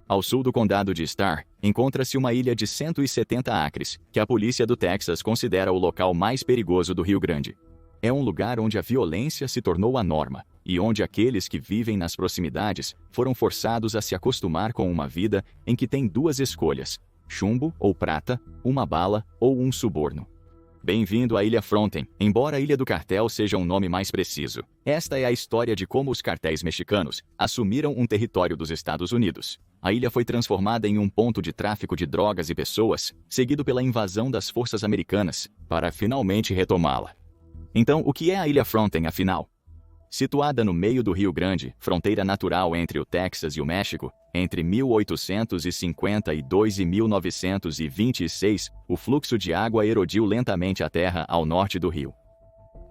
Ao sul do condado de Starr, encontra-se uma ilha de 170 acres, que a polícia do Texas considera o local mais perigoso do Rio Grande. É um lugar onde a violência se tornou a norma, e onde aqueles que vivem nas proximidades foram forçados a se acostumar com uma vida em que tem duas escolhas: chumbo ou prata, uma bala ou um suborno. Bem-vindo à Ilha Fronten, embora a Ilha do Cartel seja um nome mais preciso. Esta é a história de como os cartéis mexicanos assumiram um território dos Estados Unidos. A ilha foi transformada em um ponto de tráfico de drogas e pessoas, seguido pela invasão das forças americanas, para finalmente retomá-la. Então, o que é a Ilha Fronten, afinal? Situada no meio do Rio Grande, fronteira natural entre o Texas e o México, entre 1852 e 1926, o fluxo de água erodiu lentamente a terra ao norte do rio.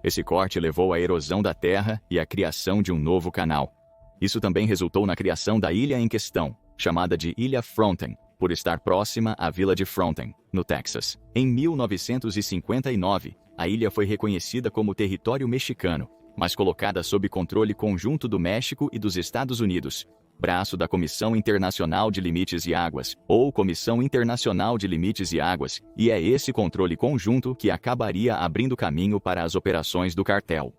Esse corte levou à erosão da terra e à criação de um novo canal. Isso também resultou na criação da ilha em questão, chamada de Ilha Fronten, por estar próxima à vila de Fronten, no Texas. Em 1959, a ilha foi reconhecida como território mexicano, mas colocada sob controle conjunto do México e dos Estados Unidos, braço da Comissão Internacional de Limites e Águas, ou Comissão Internacional de Limites e Águas, e é esse controle conjunto que acabaria abrindo caminho para as operações do cartel.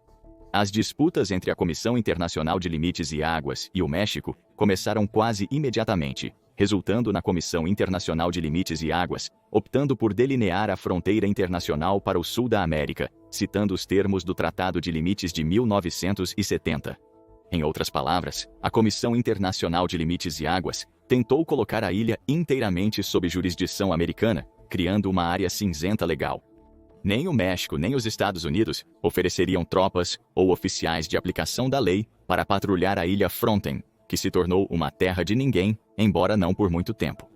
As disputas entre a Comissão Internacional de Limites e Águas e o México começaram quase imediatamente, resultando na Comissão Internacional de Limites e Águas, optando por delinear a fronteira internacional para o sul da América, citando os termos do Tratado de Limites de 1970. Em outras palavras, a Comissão Internacional de Limites e Águas tentou colocar a ilha inteiramente sob jurisdição americana, criando uma área cinzenta legal. Nem o México nem os Estados Unidos ofereceriam tropas ou oficiais de aplicação da lei para patrulhar a Ilha Fronten, que se tornou uma terra de ninguém, embora não por muito tempo.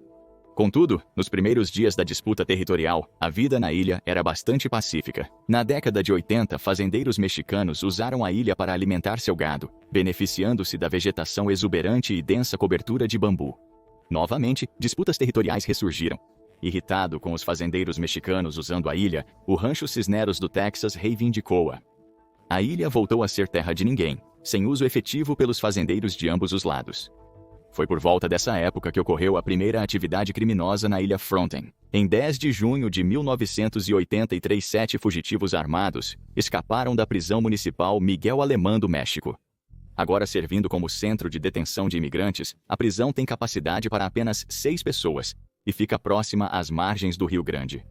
Contudo, nos primeiros dias da disputa territorial, a vida na ilha era bastante pacífica. Na década de 80, fazendeiros mexicanos usaram a ilha para alimentar seu gado, beneficiando-se da vegetação exuberante e densa cobertura de bambu. Novamente, disputas territoriais ressurgiram. Irritado com os fazendeiros mexicanos usando a ilha, o Rancho Cisneros do Texas reivindicou-a. A ilha voltou a ser terra de ninguém, sem uso efetivo pelos fazendeiros de ambos os lados. Foi por volta dessa época que ocorreu a primeira atividade criminosa na Ilha Fronten. Em 10 de junho de 1983, 7 fugitivos armados escaparam da prisão municipal Miguel Alemán do México. Agora servindo como centro de detenção de imigrantes, a prisão tem capacidade para apenas 6 pessoas e fica próxima às margens do Rio Grande.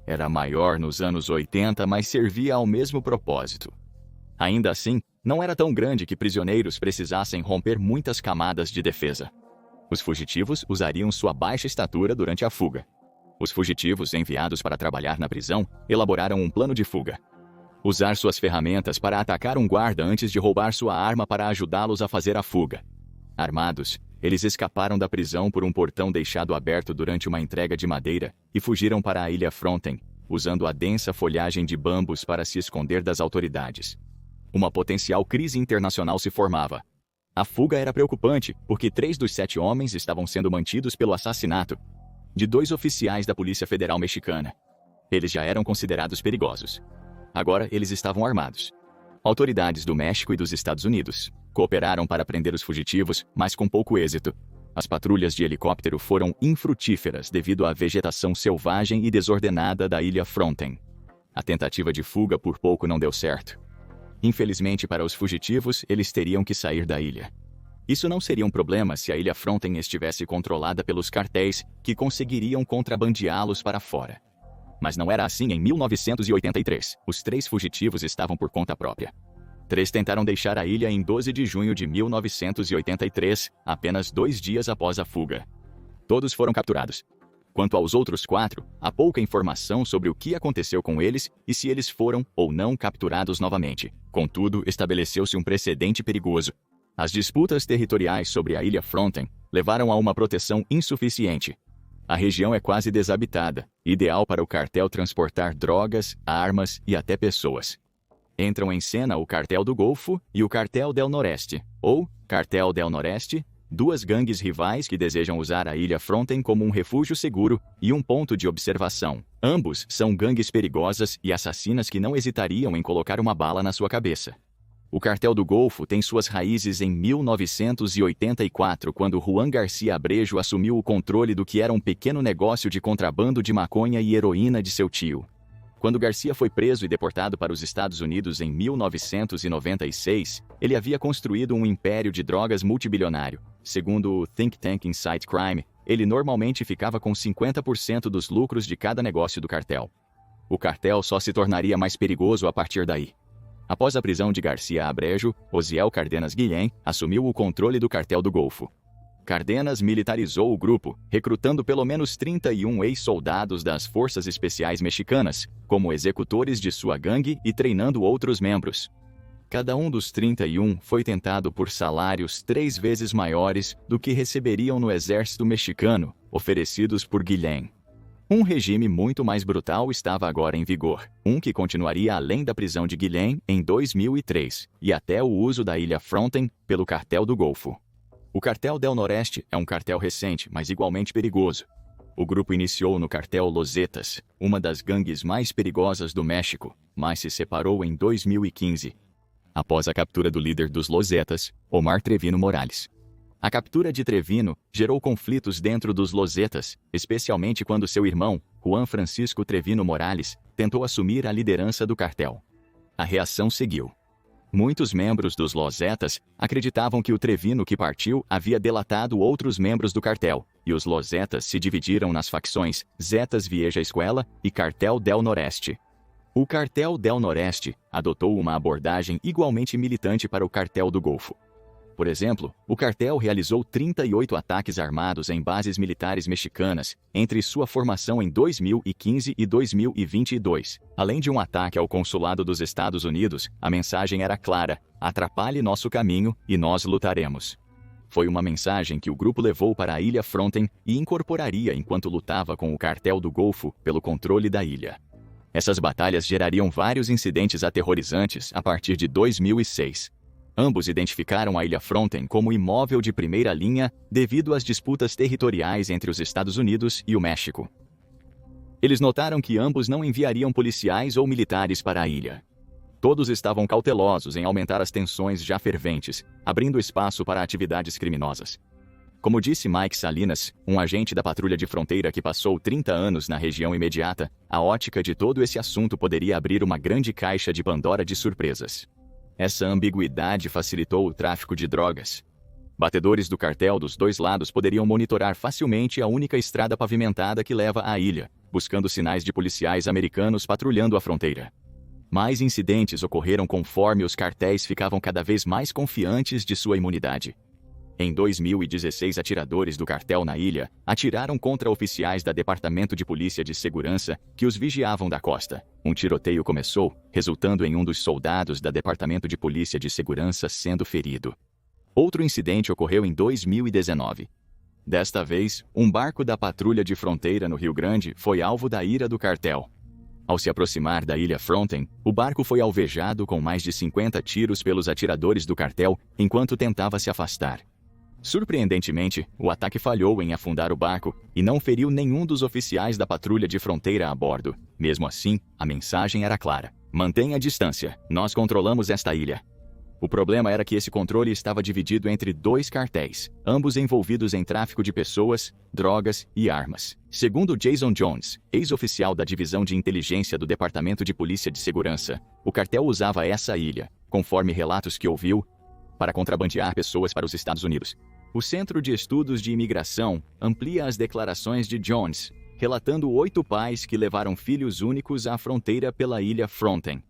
Era maior nos anos 80, mas servia ao mesmo propósito. Ainda assim, não era tão grande que prisioneiros precisassem romper muitas camadas de defesa. Os fugitivos usariam sua baixa estatura durante a fuga. Os fugitivos enviados para trabalhar na prisão elaboraram um plano de fuga. Usar suas ferramentas para atacar um guarda antes de roubar sua arma para ajudá-los a fazer a fuga. Armados, eles escaparam da prisão por um portão deixado aberto durante uma entrega de madeira e fugiram para a Ilha Fronten, usando a densa folhagem de bambus para se esconder das autoridades. Uma potencial crise internacional se formava. A fuga era preocupante, porque 3 dos 7 homens estavam sendo mantidos pelo assassinato de 2 oficiais da Polícia Federal Mexicana. Eles já eram considerados perigosos. Agora, eles estavam armados. Autoridades do México e dos Estados Unidos cooperaram para prender os fugitivos, mas com pouco êxito. As patrulhas de helicóptero foram infrutíferas devido à vegetação selvagem e desordenada da Ilha Fronten. A tentativa de fuga por pouco não deu certo. Infelizmente para os fugitivos, eles teriam que sair da ilha. Isso não seria um problema se a Ilha Fronten estivesse controlada pelos cartéis, que conseguiriam contrabandeá-los para fora. Mas não era assim em 1983. Os 3 fugitivos estavam por conta própria. 3 tentaram deixar a ilha em 12 de junho de 1983, apenas 2 dias após a fuga. Todos foram capturados. Quanto aos outros 4, há pouca informação sobre o que aconteceu com eles e se eles foram ou não capturados novamente. Contudo, estabeleceu-se um precedente perigoso. As disputas territoriais sobre a Ilha Fronten levaram a uma proteção insuficiente. A região é quase desabitada, ideal para o cartel transportar drogas, armas e até pessoas. Entram em cena o Cartel do Golfo e o Cartel del Noreste, ou Cartel del Noreste, 2 gangues rivais que desejam usar a Ilha Fronten como um refúgio seguro e um ponto de observação. Ambos são gangues perigosas e assassinas que não hesitariam em colocar uma bala na sua cabeça. O Cartel do Golfo tem suas raízes em 1984, quando Juan Garcia Abrejo assumiu o controle do que era um pequeno negócio de contrabando de maconha e heroína de seu tio. Quando Garcia foi preso e deportado para os Estados Unidos em 1996, ele havia construído um império de drogas multibilionário. Segundo o think tank Insight Crime, ele normalmente ficava com 50% dos lucros de cada negócio do cartel. O cartel só se tornaria mais perigoso a partir daí. Após a prisão de Garcia Abrejo, Osiel Cardenas Guillén assumiu o controle do Cartel do Golfo. Cardenas militarizou o grupo, recrutando pelo menos 31 ex-soldados das Forças Especiais Mexicanas, como executores de sua gangue e treinando outros membros. Cada um dos 31 foi tentado por salários 3 vezes maiores do que receberiam no exército mexicano, oferecidos por Guillén. Um regime muito mais brutal estava agora em vigor, um que continuaria além da prisão de Guillén em 2003, e até o uso da ilha Fronten pelo Cartel do Golfo. O Cartel del Noreste é um cartel recente, mas igualmente perigoso. O grupo iniciou no Cartel Los Zetas, uma das gangues mais perigosas do México, mas se separou em 2015, após a captura do líder dos Los Zetas, Omar Trevino Morales. A captura de Trevino gerou conflitos dentro dos Los Zetas, especialmente quando seu irmão, Juan Francisco Trevino Morales, tentou assumir a liderança do cartel. A reação seguiu. Muitos membros dos Los Zetas acreditavam que o Trevino que partiu havia delatado outros membros do cartel, e os Los Zetas se dividiram nas facções Zetas Vieja Escuela e Cartel del Noreste. O Cartel del Noreste adotou uma abordagem igualmente militante para o Cartel do Golfo. Por exemplo, o cartel realizou 38 ataques armados em bases militares mexicanas entre sua formação em 2015 e 2022. Além de um ataque ao consulado dos Estados Unidos, a mensagem era clara: atrapalhe nosso caminho e nós lutaremos. Foi uma mensagem que o grupo levou para a ilha Fronten e incorporaria enquanto lutava com o Cartel do Golfo pelo controle da ilha. Essas batalhas gerariam vários incidentes aterrorizantes a partir de 2006. Ambos identificaram a ilha Fronten como imóvel de primeira linha devido às disputas territoriais entre os Estados Unidos e o México. Eles notaram que ambos não enviariam policiais ou militares para a ilha. Todos estavam cautelosos em aumentar as tensões já ferventes, abrindo espaço para atividades criminosas. Como disse Mike Salinas, um agente da patrulha de fronteira que passou 30 anos na região imediata, a ótica de todo esse assunto poderia abrir uma grande caixa de Pandora de surpresas. Essa ambiguidade facilitou o tráfico de drogas. Batedores do cartel dos dois lados poderiam monitorar facilmente a única estrada pavimentada que leva à ilha, buscando sinais de policiais americanos patrulhando a fronteira. Mais incidentes ocorreram conforme os cartéis ficavam cada vez mais confiantes de sua imunidade. Em 2016, atiradores do cartel na ilha atiraram contra oficiais da Departamento de Polícia de Segurança que os vigiavam da costa. Um tiroteio começou, resultando em um dos soldados da Departamento de Polícia de Segurança sendo ferido. Outro incidente ocorreu em 2019. Desta vez, um barco da patrulha de fronteira no Rio Grande foi alvo da ira do cartel. Ao se aproximar da ilha Fronten, o barco foi alvejado com mais de 50 tiros pelos atiradores do cartel enquanto tentava se afastar. Surpreendentemente, o ataque falhou em afundar o barco e não feriu nenhum dos oficiais da patrulha de fronteira a bordo. Mesmo assim, a mensagem era clara: mantenha a distância, nós controlamos esta ilha. O problema era que esse controle estava dividido entre dois cartéis, ambos envolvidos em tráfico de pessoas, drogas e armas. Segundo Jason Jones, ex-oficial da Divisão de Inteligência do Departamento de Polícia de Segurança, o cartel usava essa ilha, conforme relatos que ouviu, para contrabandear pessoas para os Estados Unidos. O Centro de Estudos de Imigração amplia as declarações de Jones, relatando 8 pais que levaram filhos únicos à fronteira pela ilha Fronten.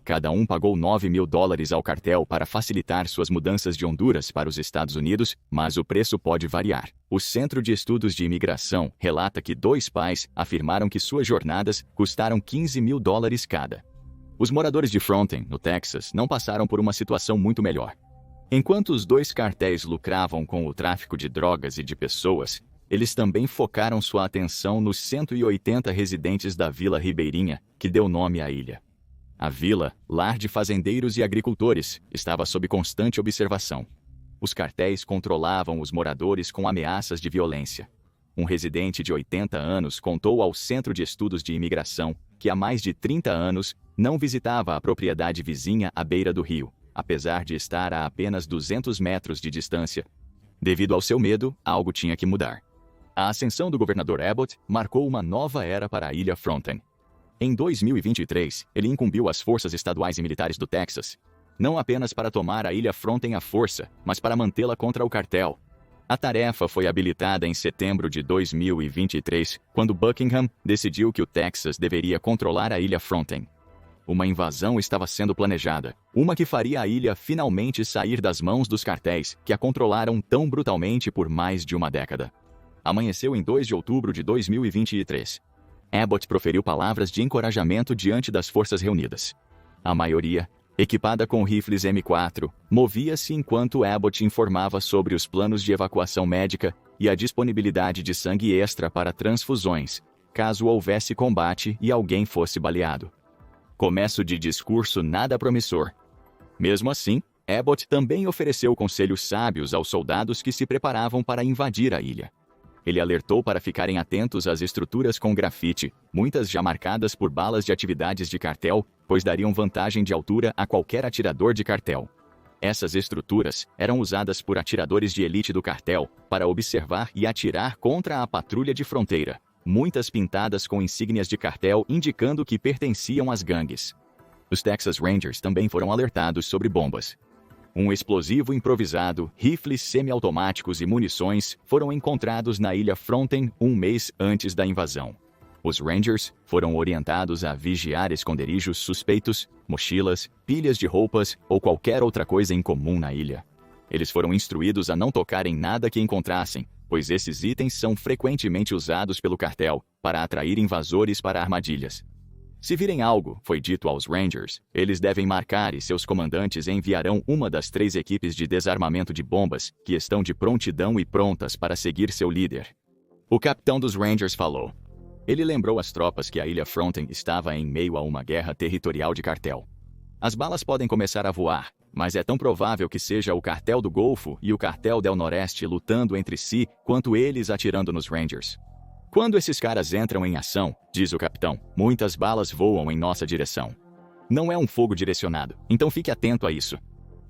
Cada um pagou $9.000 ao cartel para facilitar suas mudanças de Honduras para os Estados Unidos, mas o preço pode variar. O Centro de Estudos de Imigração relata que 2 pais afirmaram que suas jornadas custaram $15.000 cada. Os moradores de Fronten, no Texas, não passaram por uma situação muito melhor. Enquanto os 2 cartéis lucravam com o tráfico de drogas e de pessoas, eles também focaram sua atenção nos 180 residentes da Vila Ribeirinha, que deu nome à ilha. A vila, lar de fazendeiros e agricultores, estava sob constante observação. Os cartéis controlavam os moradores com ameaças de violência. Um residente de 80 anos contou ao Centro de Estudos de Imigração que há mais de 30 anos não visitava a propriedade vizinha à beira do rio. apesar de estar a apenas 200 metros de distância. Devido ao seu medo, algo tinha que mudar. A ascensão do governador Abbott marcou uma nova era para a Ilha Fronten. Em 2023, ele incumbiu as forças estaduais e militares do Texas, não apenas para tomar a Ilha Fronten à força, mas para mantê-la contra o cartel. A tarefa foi habilitada em setembro de 2023, quando Buckingham decidiu que o Texas deveria controlar a Ilha Fronten. Uma invasão estava sendo planejada, uma que faria a ilha finalmente sair das mãos dos cartéis que a controlaram tão brutalmente por mais de uma década. Amanheceu em 2 de outubro de 2023. Abbott proferiu palavras de encorajamento diante das forças reunidas. A maioria, equipada com rifles M4, movia-se enquanto Abbott informava sobre os planos de evacuação médica e a disponibilidade de sangue extra para transfusões, caso houvesse combate e alguém fosse baleado. Começo de discurso nada promissor. Mesmo assim, Abbott também ofereceu conselhos sábios aos soldados que se preparavam para invadir a ilha. Ele alertou para ficarem atentos às estruturas com grafite, muitas já marcadas por balas de atividades de cartel, pois dariam vantagem de altura a qualquer atirador de cartel. Essas estruturas eram usadas por atiradores de elite do cartel para observar e atirar contra a patrulha de fronteira, muitas pintadas com insígnias de cartel indicando que pertenciam às gangues. Os Texas Rangers também foram alertados sobre bombas. Um explosivo improvisado, rifles semiautomáticos e munições foram encontrados na Ilha Fronten um mês antes da invasão. Os Rangers foram orientados a vigiar esconderijos suspeitos, mochilas, pilhas de roupas ou qualquer outra coisa incomum na ilha. Eles foram instruídos a não tocar em nada que encontrassem, pois esses itens são frequentemente usados pelo cartel para atrair invasores para armadilhas. Se virem algo, foi dito aos Rangers, eles devem marcar e seus comandantes enviarão uma das 3 equipes de desarmamento de bombas que estão de prontidão e prontas para seguir seu líder. O capitão dos Rangers falou. Ele lembrou às tropas que a Ilha Fronten estava em meio a uma guerra territorial de cartel. As balas podem começar a voar, mas é tão provável que seja o cartel do Golfo e o cartel del Noreste lutando entre si quanto eles atirando nos Rangers. Quando esses caras entram em ação, diz o capitão, muitas balas voam em nossa direção. Não é um fogo direcionado, então fique atento a isso.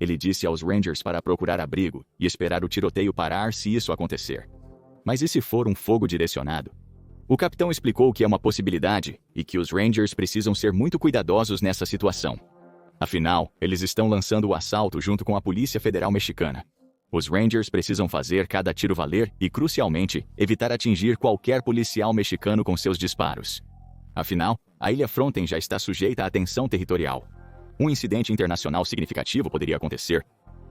Ele disse aos Rangers para procurar abrigo e esperar o tiroteio parar se isso acontecer. Mas e se for um fogo direcionado? O capitão explicou que é uma possibilidade e que os Rangers precisam ser muito cuidadosos nessa situação. Afinal, eles estão lançando o assalto junto com a Polícia Federal Mexicana. Os Rangers precisam fazer cada tiro valer e, crucialmente, evitar atingir qualquer policial mexicano com seus disparos. Afinal, a Ilha Fronten já está sujeita à tensão territorial. Um incidente internacional significativo poderia acontecer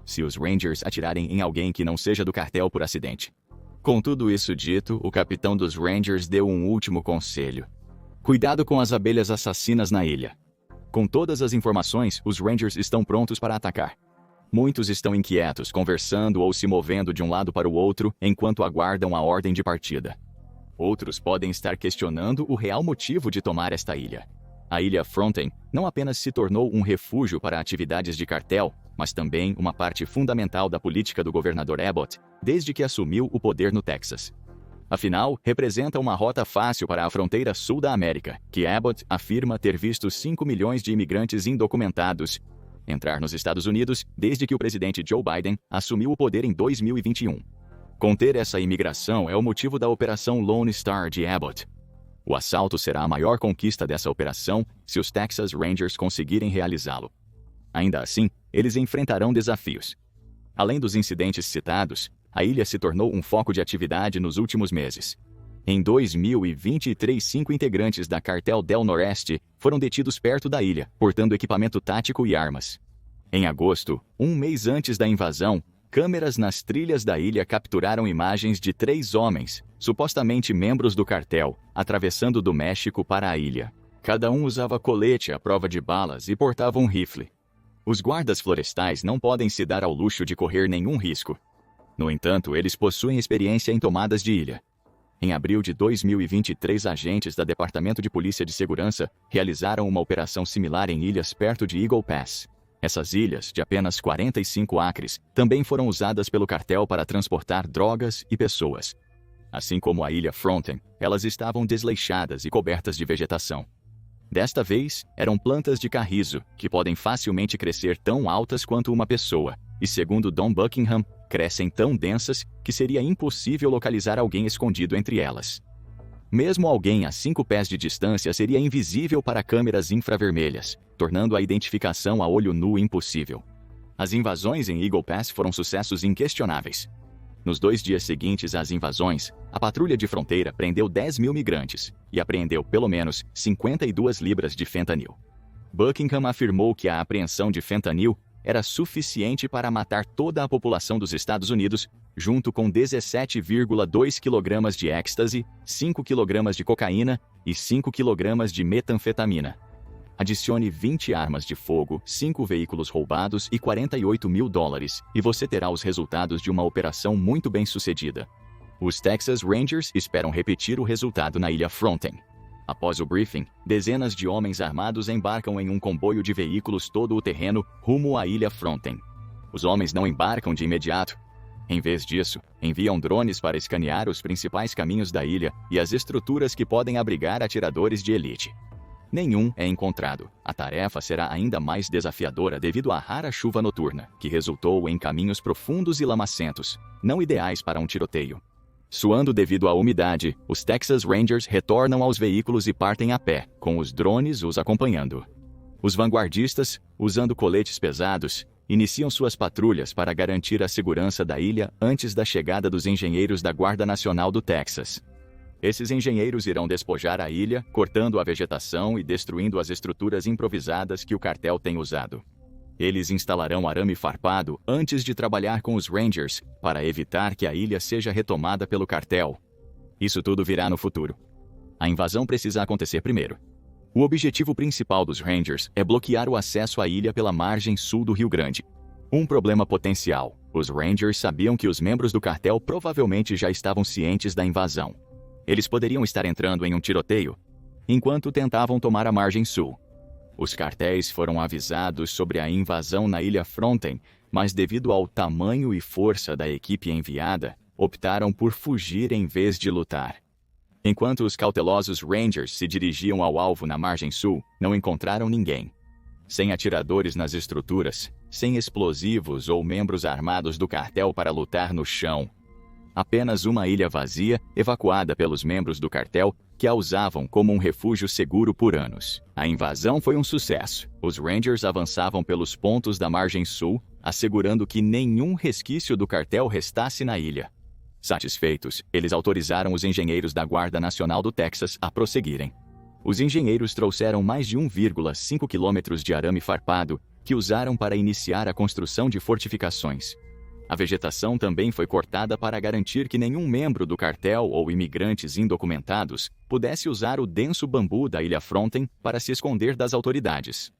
se os Rangers atirarem em alguém que não seja do cartel por acidente. Com tudo isso dito, o capitão dos Rangers deu um último conselho. Cuidado com as abelhas assassinas na ilha. Com todas as informações, os Rangers estão prontos para atacar. Muitos estão inquietos, conversando ou se movendo de um lado para o outro enquanto aguardam a ordem de partida. Outros podem estar questionando o real motivo de tomar esta ilha. A Ilha Fronten não apenas se tornou um refúgio para atividades de cartel, mas também uma parte fundamental da política do governador Abbott, desde que assumiu o poder no Texas. Afinal, representa uma rota fácil para a fronteira sul da América, que Abbott afirma ter visto 5 milhões de imigrantes indocumentados entrar nos Estados Unidos desde que o presidente Joe Biden assumiu o poder em 2021. Conter essa imigração é o motivo da Operação Lone Star de Abbott. O assalto será a maior conquista dessa operação se os Texas Rangers conseguirem realizá-lo. Ainda assim, eles enfrentarão desafios. Além dos incidentes citados, a ilha se tornou um foco de atividade nos últimos meses. Em 2023, 5 integrantes da Cartel del Noreste foram detidos perto da ilha, portando equipamento tático e armas. Em agosto, um mês antes da invasão, câmeras nas trilhas da ilha capturaram imagens de 3 homens, supostamente membros do cartel, atravessando do México para a ilha. Cada um usava colete à prova de balas e portava um rifle. Os guardas florestais não podem se dar ao luxo de correr nenhum risco. No entanto, eles possuem experiência em tomadas de ilha. Em abril de 2023, agentes da Departamento de Polícia de Segurança realizaram uma operação similar em ilhas perto de Eagle Pass. Essas ilhas, de apenas 45 acres, também foram usadas pelo cartel para transportar drogas e pessoas. Assim como a Ilha Fronten, elas estavam desleixadas e cobertas de vegetação. Desta vez, eram plantas de carrizo, que podem facilmente crescer tão altas quanto uma pessoa, e segundo Don Buckingham, crescem tão densas que seria impossível localizar alguém escondido entre elas. Mesmo alguém a 5 pés de distância seria invisível para câmeras infravermelhas, tornando a identificação a olho nu impossível. As invasões em Eagle Pass foram sucessos inquestionáveis. Nos 2 dias seguintes às invasões, a patrulha de fronteira prendeu 10.000 migrantes e apreendeu pelo menos 52 libras de fentanil. Buckingham afirmou que a apreensão de fentanil era suficiente para matar toda a população dos Estados Unidos, junto com 17,2 kg de êxtase, 5 kg de cocaína e 5 kg de metanfetamina. Adicione 20 armas de fogo, 5 veículos roubados e $48 mil, e você terá os resultados de uma operação muito bem sucedida. Os Texas Rangers esperam repetir o resultado na Ilha Fronten. Após o briefing, dezenas de homens armados embarcam em um comboio de veículos todo-terreno rumo à Ilha Fronten. Os homens não embarcam de imediato. Em vez disso, enviam drones para escanear os principais caminhos da ilha e as estruturas que podem abrigar atiradores de elite. Nenhum é encontrado. A tarefa será ainda mais desafiadora devido à rara chuva noturna, que resultou em caminhos profundos e lamacentos, não ideais para um tiroteio. Suando devido à umidade, os Texas Rangers retornam aos veículos e partem a pé, com os drones os acompanhando. Os vanguardistas, usando coletes pesados, iniciam suas patrulhas para garantir a segurança da ilha antes da chegada dos engenheiros da Guarda Nacional do Texas. Esses engenheiros irão despojar a ilha, cortando a vegetação e destruindo as estruturas improvisadas que o cartel tem usado. Eles instalarão arame farpado antes de trabalhar com os Rangers, para evitar que a ilha seja retomada pelo cartel. Isso tudo virá no futuro. A invasão precisa acontecer primeiro. O objetivo principal dos Rangers é bloquear o acesso à ilha pela margem sul do Rio Grande. Um problema potencial. Os Rangers sabiam que os membros do cartel provavelmente já estavam cientes da invasão. Eles poderiam estar entrando em um tiroteio enquanto tentavam tomar a margem sul. Os cartéis foram avisados sobre a invasão na Ilha Fronten, mas devido ao tamanho e força da equipe enviada, optaram por fugir em vez de lutar. Enquanto os cautelosos Rangers se dirigiam ao alvo na margem sul, não encontraram ninguém. Sem atiradores nas estruturas, sem explosivos ou membros armados do cartel para lutar no chão. Apenas uma ilha vazia, evacuada pelos membros do cartel, que a usavam como um refúgio seguro por anos. A invasão foi um sucesso. Os Rangers avançavam pelos pontos da margem sul, assegurando que nenhum resquício do cartel restasse na ilha. Satisfeitos, eles autorizaram os engenheiros da Guarda Nacional do Texas a prosseguirem. Os engenheiros trouxeram mais de 1,5 quilômetros de arame farpado, que usaram para iniciar a construção de fortificações. A vegetação também foi cortada para garantir que nenhum membro do cartel ou imigrantes indocumentados pudesse usar o denso bambu da Ilha Fronten para se esconder das autoridades.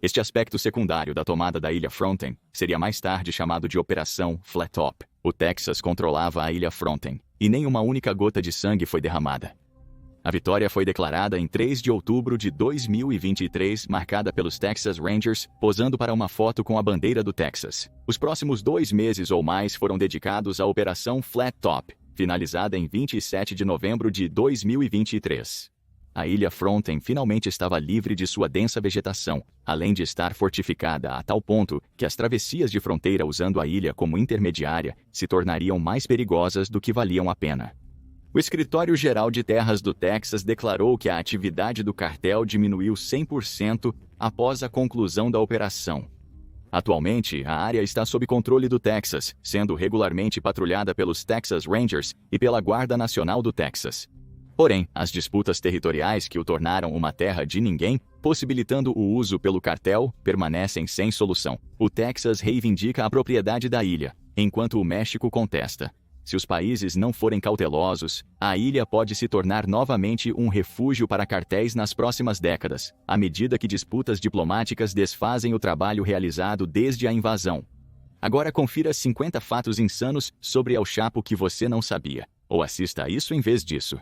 Este aspecto secundário da tomada da Ilha Fronten seria mais tarde chamado de Operação Flat Top. O Texas controlava a Ilha Fronten, e nem uma única gota de sangue foi derramada. A vitória foi declarada em 3 de outubro de 2023, marcada pelos Texas Rangers, posando para uma foto com a bandeira do Texas. Os próximos 2 meses ou mais foram dedicados à Operação Flat Top, finalizada em 27 de novembro de 2023. A Ilha Fronten finalmente estava livre de sua densa vegetação, além de estar fortificada a tal ponto que as travessias de fronteira usando a ilha como intermediária se tornariam mais perigosas do que valiam a pena. O Escritório-Geral de Terras do Texas declarou que a atividade do cartel diminuiu 100% após a conclusão da operação. Atualmente, a área está sob controle do Texas, sendo regularmente patrulhada pelos Texas Rangers e pela Guarda Nacional do Texas. Porém, as disputas territoriais que o tornaram uma terra de ninguém, possibilitando o uso pelo cartel, permanecem sem solução. O Texas reivindica a propriedade da ilha, enquanto o México contesta. Se os países não forem cautelosos, a ilha pode se tornar novamente um refúgio para cartéis nas próximas décadas, à medida que disputas diplomáticas desfazem o trabalho realizado desde a invasão. Agora confira 50 fatos insanos sobre El Chapo que você não sabia, ou assista a isso em vez disso.